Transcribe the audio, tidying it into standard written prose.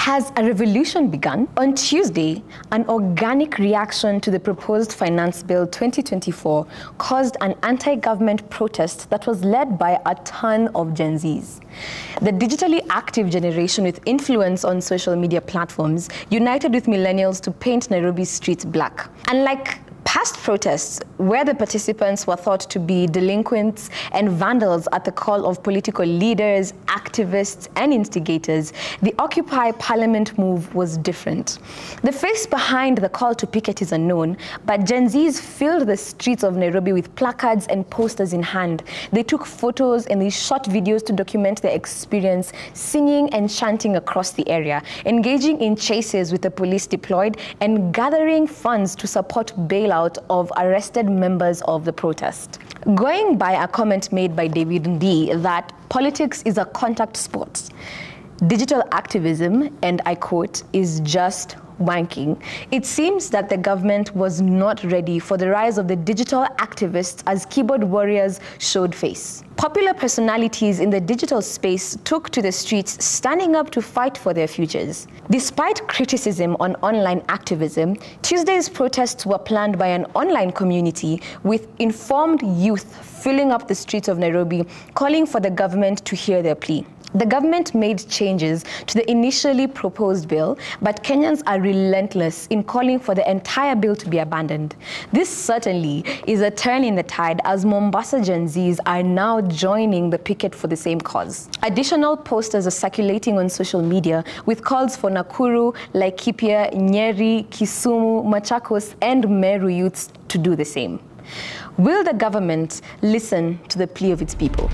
Has a revolution begun? On Tuesday, an organic reaction to the proposed Finance Bill 2024 caused an anti-government protest that was led by a ton of Gen Zs. The digitally active generation with influence on social media platforms united with millennials to paint Nairobi's streets black. Unlike past protests, where the participants were thought to be delinquents and vandals at the call of political leaders, activists, and instigators, the Occupy Parliament move was different. The face behind the call to picket is unknown, but Gen Zs filled the streets of Nairobi with placards and posters in hand. They took photos and they shot videos to document their experience, singing and chanting across the area, engaging in chases with the police deployed, and gathering funds to support bailout of arrested members of the protest. Going by a comment made by David Ndii that politics is a contact sport, digital activism, and I quote, is just wanking. It seems that the government was not ready for the rise of the digital activists as keyboard warriors showed face. Popular personalities in the digital space took to the streets, standing up to fight for their futures. Despite criticism on online activism, Tuesday's protests were planned by an online community with informed youth filling up the streets of Nairobi, calling for the government to hear their plea. The government made changes to the initially proposed bill, but Kenyans are relentless in calling for the entire bill to be abandoned. This certainly is a turn in the tide, as Mombasa Gen Zs are now joining the picket for the same cause. Additional posters are circulating on social media with calls for Nakuru, Laikipia, Nyeri, Kisumu, Machakos, and Meru youths to do the same. Will the government listen to the plea of its people?